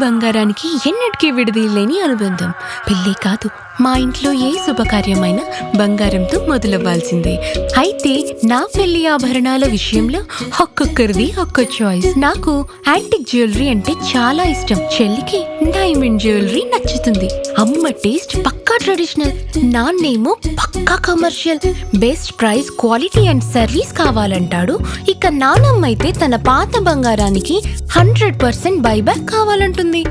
బంగారానికి ఎన్నటికీ విడదీయలేని అనుబంధం. పెళ్ళే కాదు, మా ఇంట్లో ఏ శుభకార్యమైనా బంగారంతో మొదలవ్వాల్సిందే. అయితే నా పెళ్లి ఆభరణాల విషయంలో ఒక్కొక్కరిది ఒక్కో చాయిస్. నాకు యాంటిక్ జ్యువెలరీ అంటే చాలా ఇష్టం. చెల్లికి డైమండ్ జ్యువెలరీ నచ్చుతుంది. అమ్మ టేస్ట్ పక్కా ట్రెడిషనల్, నాన్నేమో పక్కా commercial. Best price, quality and service కావాలంటాడు. ఇక నానమ్మ అయితే తన పాత బంగారానికి 100% బైబ్యాక్ కావాలంటుంది.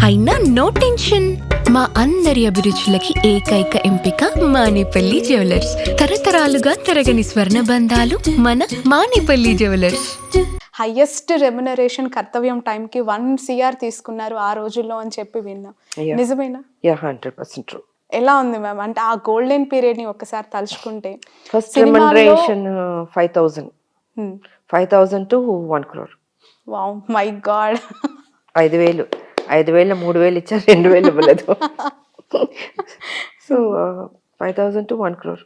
అయినా నో టెన్షన్. మా అందరి అభిరుచులకి ఏకైక ఎంపిక మానేపల్లి జ్యువెలర్స్. తరతరాలుగా తరగని స్వర్ణ బంధాలు మన మానేపల్లి జ్యువెలర్స్. హైయెస్ట్ రెమ్యునరేషన్ కర్తవ్యం టైంకి 1 CR తీసుకున్నారు ఆ రోజుల్లో అని చెప్పి విన్నా. నిజమేనా? 100% ట్రూ. ఎలా ఉంది మ్యామ్? అంటే ఆ గోల్డెన్ పీరియడ్ ని ఒక్కసారి తలుచుకుంటే first remuneration 5,000 to 1 crore. Wow, my God. 5,000 3,000 ఇచ్చారు, 2,000 ఇవ్వలేదు. So 5,000 to 1 crore.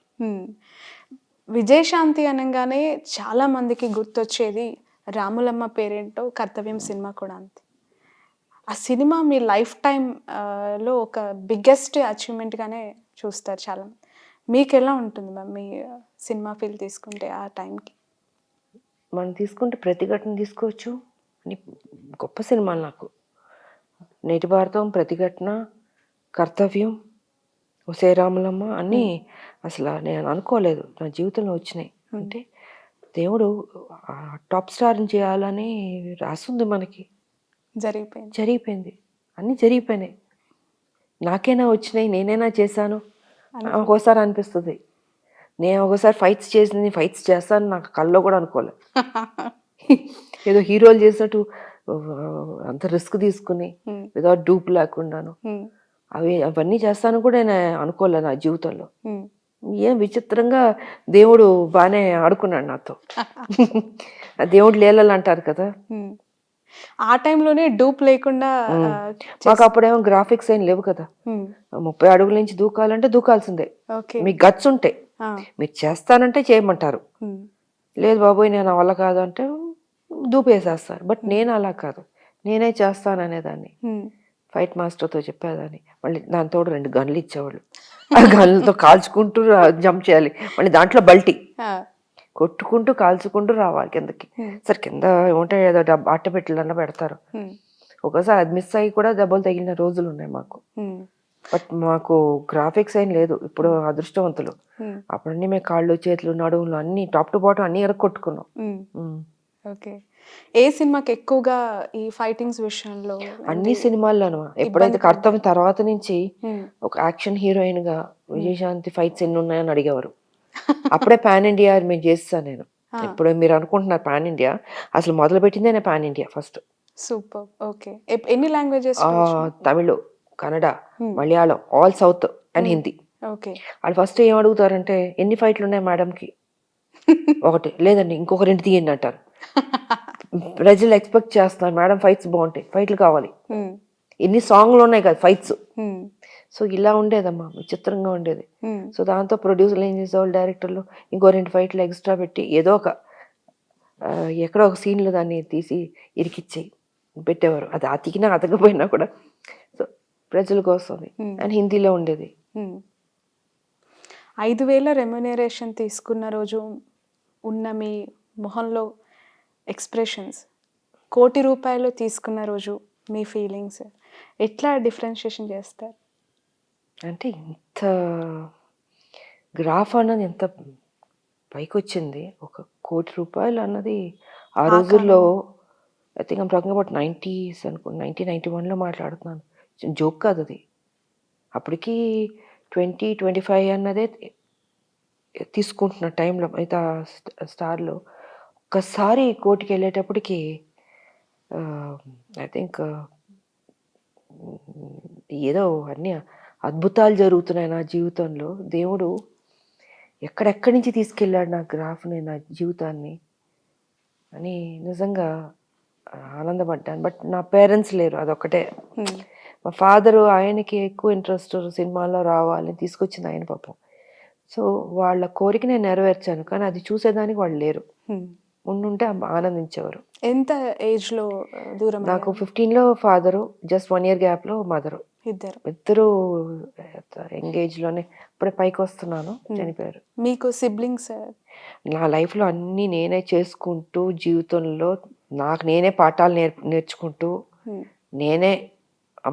విజయశాంతి అనగానే చాలా మందికి గుర్తొచ్చేది రాములమ్మ పేరేంటో కర్తవ్యం సినిమా కూడా అంతే. ఆ సినిమా మీ లైఫ్ టైం లో ఒక బిగ్గెస్ట్ అచీవ్మెంట్గానే చూస్తారు చాలా మంది. మీకు ఎలా ఉంటుంది మ్యామ్ మీ సినిమా ఫీల్ తీసుకుంటే ఆ టైంకి? మనం తీసుకుంటే ప్రతిఘటన తీసుకోవచ్చు. గొప్ప సినిమాలు నాకు నేటి భారతం, ప్రతిఘటన, కర్తవ్యం, ఒసే రాములమ్మ అన్నీ అసలు నేను అనుకోలేదు నా జీవితంలో వచ్చినాయి. అంటే దేవుడు టాప్ స్టార్ని చేయాలని రాసుంది మనకి. జరిగిపోయింది అన్నీ జరిగిపోయినాయి. నాకైనా వచ్చినాయి, నేనైనా చేశాను ఒక్కోసారి అనిపిస్తుంది. నేను ఒకసారి ఫైట్స్ చేస్తాను నాకు కల్లో కూడా అనుకోలేదు. ఏదో హీరోలు చేసినట్టు అంత రిస్క్ తీసుకుని వితౌట్ డూప్ లేకుండాను అవన్నీ చేస్తాను కూడా నేను అనుకోలేదు నా జీవితంలో. ఏం విచిత్రంగా దేవుడు బాగానే ఆడుకున్నాడు నాతో. దేవుడు లీలలు అంటారు కదా. ఆ టైంలోనే డూప్ లేకుండా మాకు అప్పుడేమో గ్రాఫిక్స్ ఏం లేవు కదా. 30 అడుగుల నుంచి దూకాలంటే దూకాల్సిందే. మీకు గట్స్ ఉంటే మీరు చేస్తానంటే చేయమంటారు. లేదు బాబోయ్ నేను వల్ల కాదు అంటే దూపేసేస్తారు. బట్ నేను అలా కాదు, నేనే చేస్తాననేదాన్ని. ఫైట్ మాస్టర్తో చెప్పేదాన్ని. మళ్ళీ దాంతో 2 గన్లు ఇచ్చేవాళ్ళు. ఆ గన్లతో కాల్చుకుంటూ జంప్ చేయాలి. మళ్ళీ దాంట్లో బల్టీ కొట్టుకుంటూ కాల్చుకుంటూ రావాలి కిందకి. సరే కింద ఏమంటే ఏదో అట్ట పెట్టలన్నా పెడతారు. ఒకసారి అది మిస్ అయ్యి కూడా దెబ్బలు తగిలిన రోజులు ఉన్నాయి మాకు. బట్ మాకు గ్రాఫిక్స్ ఏం లేదు. ఇప్పుడు అదృష్టవంతులు. అప్పుడన్నీ మేము కాళ్ళు, చేతులు, నడువులు అన్ని టాప్ టు బాటం అన్ని ఎరగొట్టుకున్నాం. ఓకే. ఏ సినిమాకి ఎక్కువగా ఈ ఫైటింగ్స్ విషయంలో? అన్ని సినిమాల్లోనూ. ఎప్పుడైతే కర్తవ్యం తర్వాత నుంచి ఒక యాక్షన్ హీరోయిన్ గా విజయశాంతి ఫైట్స్ ఎన్ని ఉన్నాయని అడిగేవారు. అప్పుడే పాన్ ఇండియా మేము చేస్తాను నేను. ఇప్పుడు మీరు అనుకుంటున్నారు పాన్ ఇండియా, అసలు మొదలు పెట్టిందే నేను pan India first. Super. Okay. ఎన్ని languages? Tamil, Kannada, Malayalam, all south and Hindi. Okay. వాళ్ళు ఫస్ట్ ఏం అడుగుతారంటే ఎన్ని ఫైట్లు ఉన్నాయి మేడంకి? ఒకటి. లేదండి ఇంకొక 2 తీయండి అంటారు. ప్రజలు ఎక్స్పెక్ట్ చేస్తున్నారు మేడం ఫైట్స్ బాగుంటాయి, ఫైట్లు కావాలి. ఎన్ని సాంగ్లు ఉన్నాయి కదా ఫైట్స్. సో ఇలా ఉండేదమ్మా, విచిత్రంగా ఉండేది. సో దాంతో ప్రొడ్యూసర్లు ఏం చేసేవాళ్ళు, డైరెక్టర్లు ఇంకో 2 ఫైట్లు ఎక్స్ట్రా పెట్టి ఏదో ఒక ఎక్కడో ఒక సీన్లో దాన్ని తీసి ఇరికిచ్చి పెట్టేవారు. అది అతికినా అతకపోయినా కూడా. సో ప్రజల కోసం. అండ్ హిందీలో ఉండేది. 5,000 రెమ్యునరేషన్ తీసుకున్న రోజు ఉన్న మీ మొహంలో ఎక్స్ప్రెషన్స్, 1,00,00,000 రూపాయలు తీసుకున్న రోజు మీ ఫీలింగ్స్ ఎట్లా డిఫరెన్షియేషన్ చేస్తారు? అంటే ఇంత గ్రాఫ్ అన్నది ఎంత పైకి వచ్చింది. 1,00,00,000 రూపాయలు అన్నది ఆ రోజుల్లో I think I'm talking about 90s అనుకోండి, 1991లో మాట్లాడుతున్నాను. జోక్ కాదు అది. అప్పటికి 20-25 అన్నదే తీసుకుంటున్న టైంలో అయితే స్టార్లో ఒక్కసారి 1,00,00,000కి వెళ్ళేటప్పటికి ఐ థింక్ ఏదో అన్నీ అద్భుతాలు జరుగుతున్నాయి నా జీవితంలో. దేవుడు ఎక్కడెక్కడి నుంచి తీసుకెళ్ళాడు నా గ్రాఫ్ని, నా జీవితాన్ని అని నిజంగా ఆనందపడ్డాను. బట్ నా పేరెంట్స్ లేరు, అదొక్కటే. మా ఫాదరు, ఆయనకి ఎక్కువ ఇంట్రెస్ట్ సినిమాల్లో రావాలని తీసుకొచ్చింది ఆయన పాపం. సో వాళ్ళ కోరిక నేను నెరవేర్చాను, కానీ అది చూసేదానికి వాళ్ళు లేరు. ఉండుంటే ఆనందించేవారు. ఎంత ఏజ్‌లో దూరం నాకు అయ్యారు? 15లో ఫాదరు, జస్ట్ 1 ఇయర్ గ్యాప్‌లో మదరు. ఇద్దరు. ఇద్దరూ యంగ్ ఏజ్‌లోనే ఇప్పుడే పైకొస్తున్నాను చనిపోయారు. మీకు సిబ్లింగ్స్? నా లైఫ్‌లో అన్నీ నేనే చేసుకుంటూ, జీవితంలో నాకు నేనే పాఠాలు నేర్చుకుంటూ, హ్మ్. నేనే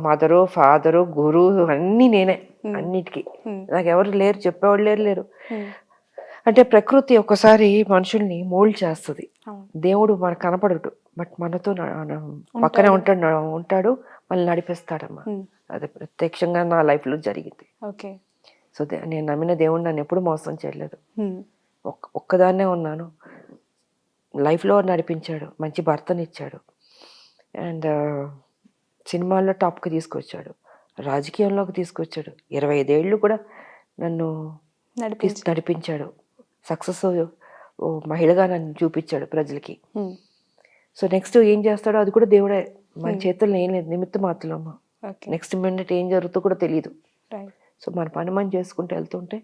మదరు, ఫాదరు, గురువు అన్నీ నేనే అన్నిటికి. నాకెవరు లేరు, చెప్పేవాళ్ళు లేరు. హ్మ్. అంటే ప్రకృతి ఒక్కసారి మనుషుల్ని మోల్డ్ చేస్తది. అవును. దేవుడు మనకు కనపడడు. బట్ మనతో పక్కనే ఉంటాడు. మనల్ని నడిపిస్తాడమ్మా. హ్మ్. అది ప్రత్యక్షంగా నా లైఫ్‌లో జరిగింది. ఓకే. సో, నేను నమ్మిన దేవుడు నన్నెప్పుడు మోసం చేయలేదు. హ్మ్. ఒక్కదాన్నే ఉన్నాను. లైఫ్‌లో నడిపించాడు. మంచి భర్తనిచ్చాడు. అండ్ సినిమాల్లో టాప్‌కి తీసుకొచ్చాడు. రాజకీయంలోకి తీసుకొచ్చాడు. 25 ఏళ్ళు కూడా నన్ను నడిపించాడు. సక్సెస్ మహిళగా నన్ను చూపించాడు ప్రజలకి. హ్మ్. సో, నెక్స్ట్ ఏం చేస్తాడో అది కూడా దేవుడే. మన చేతుల్లో ఏం లేదు. నిమిత్త మాత్రలమ్మ. ఓకే. నెక్స్ట్ మినిట్ ఏం జరుగుతుందో కూడా తెలీదు. రైట్. సో, మన పని మనం చేసుకుంటూ వెళ్తుంటే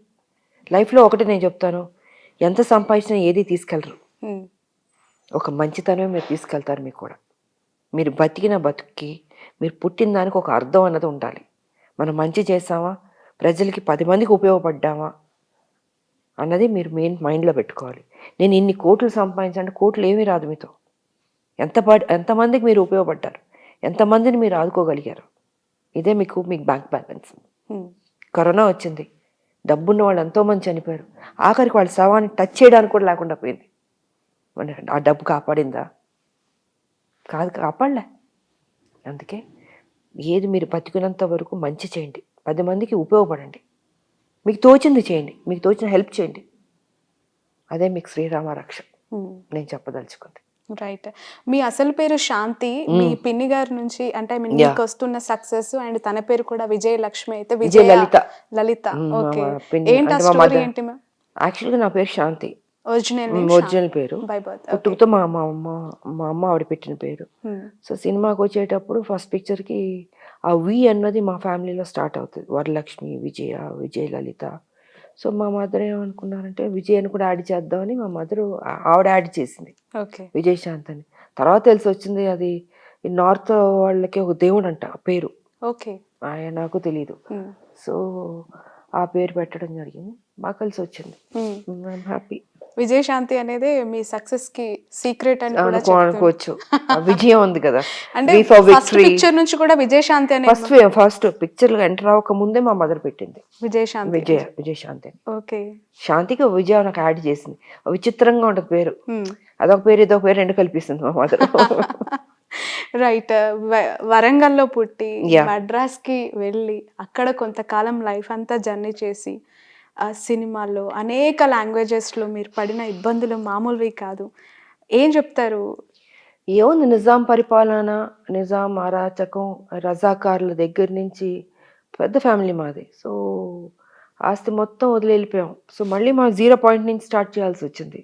లైఫ్‌లో ఒకటి నేను చెప్తాను. ఎంత సంపాదించినా ఏది తీసుకెళ్ళరు. హ్మ్. ఒక మంచితనమే మీరు తీసుకెళ్తారు మీకు కూడా. మీరు బతికిన బతుక్కి, మీరు పుట్టిన దానికి ఒక అర్థం అన్నది ఉండాలి. మనం మంచి చేసామా, ప్రజలకి 10 మందికి ఉపయోగపడ్డామా అన్నది మీరు మెయిన్ మైండ్‌లో పెట్టుకోవాలి. నేను ఇన్ని కోట్లు సంపాదించానంటే కోట్లు ఏమీ రాదు మీతో. ఎంతమందికి మీరు ఉపయోగపడ్డారు? ఎంతమందిని మీరు ఆదుకోగలిగారు? ఇదే మీకు బ్యాంక్ బ్యాలెన్స్. హ్మ్. కరోనా వచ్చింది. డబ్బున్న వాళ్ళు ఎంతోమంది చనిపోయారు. ఆఖరికి వాళ్ళ శవాన్ని టచ్ చేయడానికి కూడా లేకుండా పోయింది. మరి ఆ డబ్బు కాపాడిందా? కాదు, కాపాడలే. అందుకే ఏది మీరు బతికినంత వరకు మంచి చేయండి. 10 మందికి ఉపయోగపడండి. మీకు తోచింది చేయండి. మీకు తోచిన హెల్ప్ చేయండి. అదే మీకు శ్రీరామ రక్ష. నేను చెప్పదలుచుకుంది. రైట్. మీ అసలు పేరు శాంతి. మీ పిన్ని గారి నుంచి అంటే ఐ మీన్ మీకు వస్తున్న సక్సెస్ అండ్ తన పేరు కూడా విజయలక్ష్మి అయితే లలిత. ఓకే. ఏంటి ఆ స్టోరీ ఏంటి మ్యామ్? యాక్చువల్గా నా పేరు శాంతి. ఒరిజినల్ పేరు. By birth. పుట్టుకతో మా అమ్మ ఆవిడ పెట్టిన పేరు. సో, సినిమాకి వచ్చేటప్పుడు ఫస్ట్ పిక్చర్కి ఆ వి అన్నది మా ఫ్యామిలీలో స్టార్ట్ అవుతుంది. వరలక్ష్మి, విజయలలిత. సో, మా మదర్ ఏమనుకున్నారంటే విజయ్ కూడా యాడ్ చేద్దామని మా మదర్ ఆవిడ యాడ్ చేసింది. ఓకే. విజయశాంత్ అని. తర్వాత తెలిసి వచ్చింది అది నార్త్ వాళ్ళకి ఒక దేవుడు అంట ఆ పేరు. ఓకే. నాకు తెలీదు. సో, ఆ పేరు పెట్టడం జరిగింది. బాగా కలిసి వచ్చింది. I'm happy. విజయశాంతి అనేది మీ సక్సెస్ కి సీక్రెట్ అని కూడా అనుకోవచ్చు. విజయం ఉంది కదా. అంటే ఫస్ట్ పిక్చర్ నుంచి కూడా విజయశాంతి అనే ఫస్ట్ పిక్చర్ లో ఎంటర్ అవ్వక ముందే మా మదర్ పెట్టింది విజయశాంతి. విజయశాంతి. ఓకే. శాంతికి విజయ నాకు యాడ్ చేసింది. విచిత్రంగా ఉంటుంది పేరు. అదొక పేరు ఇదొక పేరు రెండు కల్పిస్తుంది మా మదర్. రైట్. వరంగల్లో పుట్టి మద్రాస్ కి వెళ్ళి అక్కడ కొంతకాలం లైఫ్ అంతా జర్నీ చేసి ఆ సినిమాల్లో అనేక లాంగ్వేజెస్లో మీరు పడిన ఇబ్బందులు మామూలువి కాదు. ఏం చెప్తారు? ఏముంది, నిజాం పరిపాలన, నిజాం అరాచకం, రజాకార్ల దగ్గర నుంచి పెద్ద ఫ్యామిలీ మాది. సో, ఆస్తి మొత్తం వదిలి వెళ్ళిపోయాం. సో, మళ్ళీ మా 0 పాయింట్ నుంచి స్టార్ట్ చేయాల్సి వచ్చింది.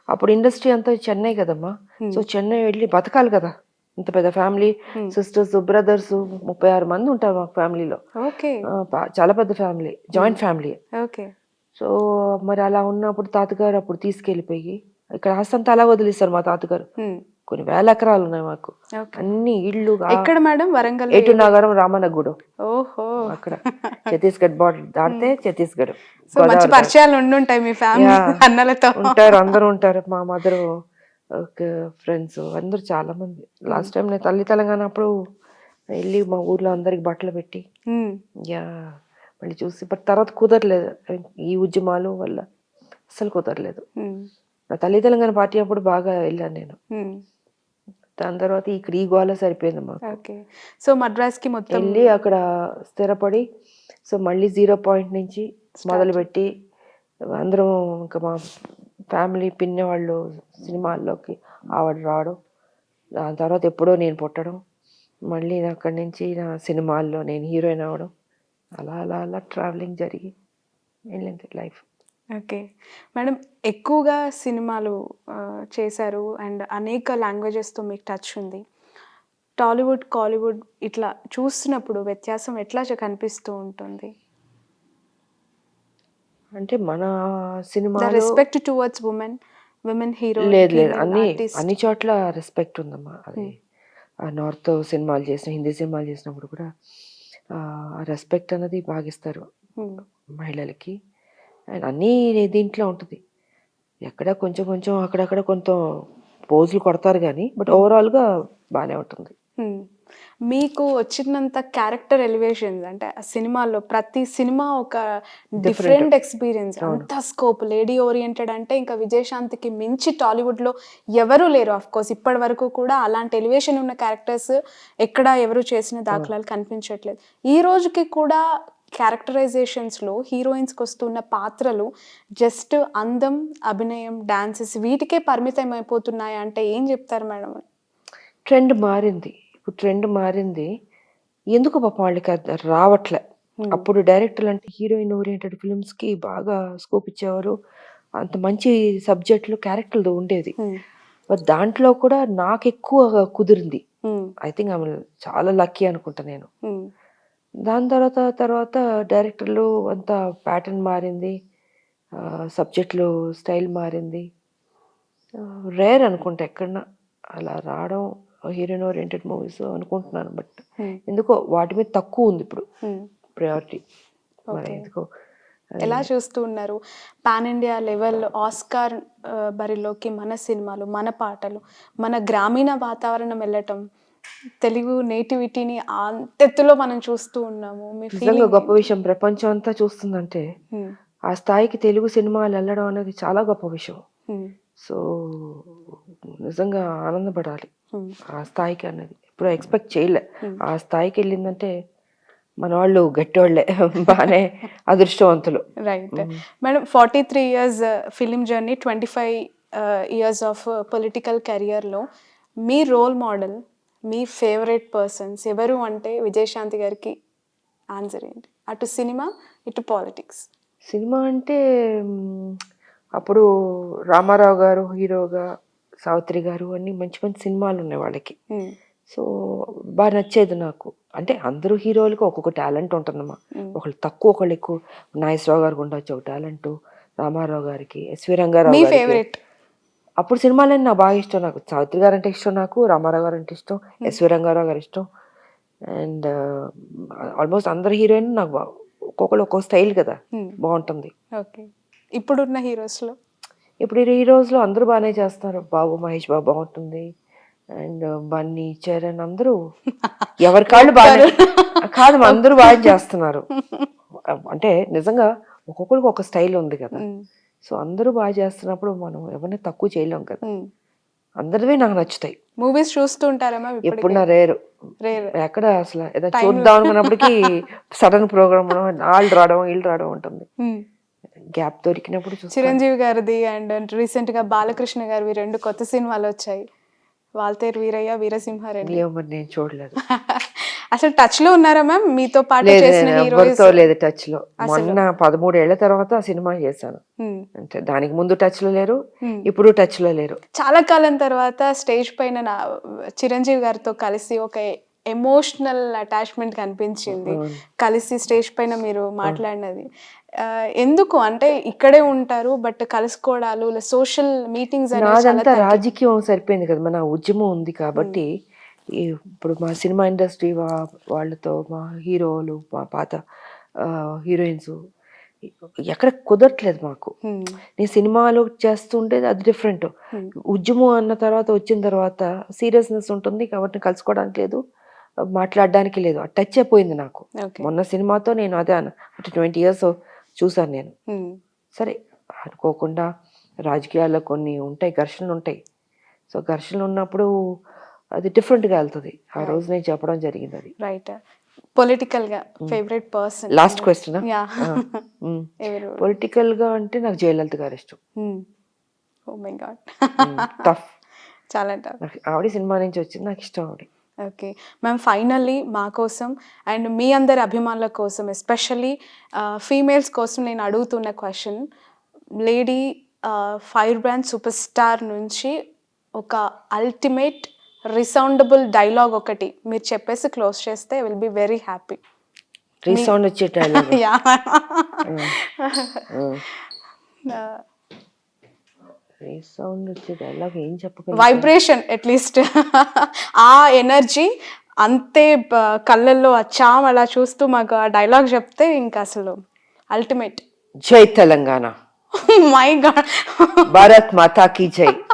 అప్పుడు ఇండస్ట్రీ అంతా చెన్నై కదమ్మా. సో, చెన్నై వెళ్ళి బతకాలి కదా. ఇంత పెద్ద ఫ్యామిలీ, సిస్టర్స్, బ్రదర్స్ 36 మంది ఉంటారు మా ఫ్యామిలీలో. చాలా పెద్ద ఫ్యామిలీ, జాయింట్ ఫ్యామిలీ. సో, మరి అలా ఉన్నప్పుడు తాతగారు అప్పుడు తీసుకెళ్ళిపోయి ఇక్కడ ఆస్తి అంతా అలా వదిలేస్తారు మా తాతగారు. కొన్ని వేల ఎకరాలు ఉన్నాయి మాకు. అన్ని ఇళ్ళు ఎక్కడ మేడం? వరంగల్ ఏటు నగరం, రామనగూడెం. ఓహో. అక్కడ ఛత్తీస్గఢ్ బార్డర్ దాటితే ఛత్తీస్గఢ్. మంచి పరిచయాలు ఉండుంటాయి మీ ఫ్యామిలీ అన్నలతో. ఉంటారు, అందరూ ఉంటారు. మా మదర్ ఫ్రెండ్స్ అందరూ చాలా మంది. లాస్ట్ టైం నేను తెలంగాణ అప్పుడు వెళ్ళి మా ఊర్లో అందరికి బట్టలు పెట్టి మళ్ళీ చూసి, బట్ తర్వాత కుదరలేదు. ఈ ఉద్యమాలు వల్ల అసలు కుదరలేదు. నా తెలంగాణ పార్టీ అప్పుడు బాగా వెళ్ళాను నేను. దాని తర్వాత ఇక్కడ ఈ గోళ సరిపోయింది మాకు. సో మద్రాస్కి మొత్తం వెళ్ళి అక్కడ స్థిరపడి, సో మళ్ళీ 0 పాయింట్ నుంచి మొదలుపెట్టి అందరం ఇంకా మా ఫ్యామిలీ పిన్ని వాళ్ళు సినిమాల్లోకి ఆవిడ రావడం, దాని తర్వాత ఎప్పుడో నేను పుట్టడం, మళ్ళీ అక్కడి నుంచి నా సినిమాల్లో నేను హీరోయిన్ అవ్వడం, అలా అలా అలా ట్రావెలింగ్ జరిగి వెళ్ళింది లైఫ్. ఓకే మేడం, ఎక్కువగా సినిమాలు చేశారు అండ్ అనేక లాంగ్వేజెస్తో మీకు టచ్ ఉంది. టాలీవుడ్, కాలీవుడ్ ఇట్లా చూస్తున్నప్పుడు వ్యత్యాసం ఎట్లా కనిపిస్తూ ఉంటుంది? అంటే మన cinema respect towards women women hero లేదు లేదు, అన్ని చోట్ల రెస్పెక్ట్ ఉందమ్మా. అది ఆ నార్త్ సినిమాలు చేసిన, హిందీ సినిమాలు చేసినప్పుడు కూడా ఆ రెస్పెక్ట్ అన్నది బాగిస్తారు మహిళలకి. అండ్ అన్నీ దీంట్లో ఉంటుంది. ఎక్కడ కొంచెం కొంచెం అక్కడక్కడ కొంత పోజులు కొడతారు కానీ, బట్ ఓవరాల్గా బాగానే ఉంటుంది. మీకు వచ్చినంత క్యారెక్టర్ ఎలివేషన్స్ అంటే ఆ సినిమాలో ప్రతి సినిమా ఒక డిఫరెంట్ ఎక్స్పీరియన్స్, అంత స్కోప్. లేడీ ఓరియంటెడ్ అంటే ఇంకా విజయశాంతికి మించి టాలీవుడ్లో ఎవరూ లేరు. ఆఫ్ కోర్స్ ఇప్పటి వరకు కూడా అలాంటి ఎలివేషన్ ఉన్న క్యారెక్టర్స్ ఎక్కడ ఎవరు చేసిన దాఖలాలు కనిపించట్లేదు. ఈ రోజుకి కూడా క్యారెక్టరైజేషన్స్లో హీరోయిన్స్కి వస్తున్న పాత్రలు జస్ట్ అందం, అభినయం, డాన్సెస్ వీటికే పరిమితం అయిపోతున్నాయి అంటే ఏం చెప్తారు మేడం? ట్రెండ్ మారింది. ఇప్పుడు ట్రెండ్ మారింది. ఎందుకు పాపం వాళ్ళకి అది రావట్లే. అప్పుడు డైరెక్టర్లు అంటే హీరోయిన్ ఓరియంటెడ్ ఫిల్మ్స్కి బాగా స్కోప్ ఇచ్చేవారు. అంత మంచి సబ్జెక్టులు క్యారెక్టర్లు ఉండేది. బట్ దాంట్లో కూడా నాకు ఎక్కువ కుదిరింది. ఐ థింక్ ఆమె చాలా లక్కీ అనుకుంటా నేను. దాని తర్వాత డైరెక్టర్లు అంతా ప్యాటర్న్ మారింది, సబ్జెక్టులు స్టైల్ మారింది. రేర్ అనుకుంటా ఎక్కడన్నా అలా రావడం హీరోయిన్ ఓరియంటెడ్ మూవీస్ అనుకుంటున్నాను. బట్ ఎందుకో వాటి మీద తక్కువ ఉంది ఇప్పుడు ప్రయారిటీ. మరి ఎందుకో ఎలా చూస్తూ ఉన్నారు పాన్ ఇండియా లెవెల్ ఆస్కార్ బరిలోకి మన సినిమాలు, మన పాటలు, మన గ్రామీణ వాతావరణం వెళ్ళటం, తెలుగు నేటివిటీని అంతెత్తులో మనం చూస్తూ ఉన్నాము. నిజంగా గొప్ప విషయం. ప్రపంచం అంతా చూస్తుందంటే ఆ స్థాయికి తెలుగు సినిమాలు వెళ్ళడం అనేది చాలా గొప్ప విషయం. సో నిజంగా ఆనందపడాలి. ఆ స్థాయికి అనేది ఇప్పుడు ఎక్స్పెక్ట్ చేయలే. ఆ స్థాయికి వెళ్ళిందంటే మన వాళ్ళు గట్టివాళ్లే, బాగానే అదృష్టవంతులు. Right madam. 43 years film journey, 25 years of political కెరియర్లో మీ రోల్ మోడల్, మీ ఫేవరెట్ పర్సన్స్ ఎవరు అంటే విజయశాంతి గారికి ఆన్సర్ ఏంటి? అటు సినిమా, ఇటు పాలిటిక్స్. సినిమా అంటే అప్పుడు రామారావు గారు హీరోగా, సావిత్రి గారు అన్ని మంచి మంచి సినిమాలు ఉన్నాయి వాళ్ళకి. సో బాగా నచ్చేది నాకు. అంటే అందరూ హీరోలకు ఒక్కొక్క టాలెంట్ ఉంటుందమ్మా. ఒకళ్ళు తక్కువ, ఒకళ్ళు ఎక్కువ. నాగేశ్వరరావు గారికి ఉండొచ్చు ఒక టాలెంట్, రామారావు గారికి, ఎస్వి రంగారావు గారికి. అప్పుడు సినిమాలన్నీ నాకు బాగా ఇష్టం. నాకు సావిత్రి గారు అంటే ఇష్టం, నాకు రామారావు గారు అంటే ఇష్టం, ఎస్వి రంగారావు గారు ఇష్టం. అండ్ ఆల్మోస్ట్ అందరు హీరోయిన్ నాకు ఒక్కొక్కరు ఒక్కొక్క స్టైల్ కదా, బాగుంటుంది. ఓకే. ఇప్పుడున్న హీరోస్లో అందరూ బాగానే చేస్తున్నారు. బాబు మహేష్ బాబు బాగుంటుంది, అండ్ బన్నీ, చరణ్ అందరూ ఎవరి కాళ్ళు బాగా కాదు, అందరూ బాగా చేస్తున్నారు. అంటే నిజంగా ఒక్కొక్కరికి ఒక స్టైల్ ఉంది కదా. సో అందరూ బాగా చేస్తున్నప్పుడు మనం ఎవరిని తక్కువ చేయలేం కదా. అందరివే నాకు నచ్చుతాయి. మూవీస్ చూస్తూ ఉంటారమ్మా? ఎప్పుడు నా రేరు ఎక్కడ అసలు ఏదో చూద్దాం అనుకున్నప్పటికీ సడన్ ప్రోగ్రామ్ వాళ్ళు రావడం ఉంటుంది. గ్యాప్ దొరికినప్పుడు చిరంజీవి గారిది అండ్ రీసెంట్ గా బాలకృష్ణ గారివి 2 కొత్త సినిమాలు వచ్చాయి, వాల్తేరు వీరయ్య, వీరసింహారెడ్డి. నేను చూడలేదు. అసలు టచ్ లో ఉన్నారా మ్యామ్ మీతో పాటు చేసిన హీరోయిన్స్? లేదు టచ్ లో. మొన్న 13 ఏళ్ల తర్వాత సినిమా చేశాను అంటే, దానికి ముందు టచ్ లో లేరు, ఇప్పుడు టచ్ లో లేరు. చాలా కాలం తర్వాత స్టేజ్ పైన చిరంజీవి గారితో కలిసి ఒక ఎమోషనల్ అటాచ్మెంట్ కనిపించింది. కలిసి స్టేజ్ పైన మీరు మాట్లాడినది ఎందుకు అంటే ఇక్కడే ఉంటారు బట్ కలుసుకోవడాలు, సోషల్ మీటింగ్స్ నాదంతా రాజకీయం సరిపోయింది కదా, మన ఉద్యమం ఉంది కాబట్టి. ఇప్పుడు మా సినిమా ఇండస్ట్రీ వాళ్ళతో, మా హీరోలు, మా పాత హీరోయిన్స్ ఎక్కడ కుదరట్లేదు మాకు. నేను సినిమాలు చేస్తుండేది అది డిఫరెంట్. ఉద్యమం అన్న తర్వాత వచ్చిన తర్వాత సీరియస్నెస్ ఉంటుంది కాబట్టి కలుసుకోవడానికి లేదు, మాట్లాడడానికి లేదు. ఆ టచ్ అయిపోయింది నాకు. మొన్న సినిమాతో నేను అదే అంటే 20 years చూసాను నేను. సరే అనుకోకుండా రాజకీయాల్లో కొన్ని ఉంటాయి, ఘర్షణలు ఉంటాయి. సో ఘర్షణలు ఉన్నప్పుడు అది డిఫరెంట్గా వెళ్తుంది. ఆ రోజు నేను చెప్పడం జరిగింది అది. రైట్. పొలిటికల్ గా favourite person? Last question. Political గా అంటే నాకు జయలలిత గారు ఇష్టం. ఓ మై గాడ్, టఫ్, చాలా టఫ్. ఆవిడ సినిమా నుంచి వచ్చింది, నాకు ఇష్టం ఆవిడ. ఓకే మ్యామ్, ఫైనల్లీ మా కోసం అండ్ మీ అందరి అభిమానుల కోసం, ఎస్పెషల్లీ ఫీమేల్స్ కోసం నేను అడుగుతున్న question, lady fire brand super star నుంచి ఒక అల్టిమేట్ రిసౌండబుల్ డైలాగ్ ఒకటి మీరు చెప్పేసి క్లోజ్ చేస్తే will be very happy. Resound వచ్చే డైలాగ్? రేస్ సౌండ్ వచ్చే డైలాగ్ ఏం చెప్పగలను? వైబ్రేషన్ అట్లీస్ట్ ఆ ఎనర్జీ అంతే కళ్ళల్లో చామ్ అలా చూస్తూ మాకు ఆ డైలాగ్ చెప్తే ఇంకా అసలు అల్టిమేట్. జై తెలంగాణ, మై గాడ్. భారత్ మాతా కీ జై.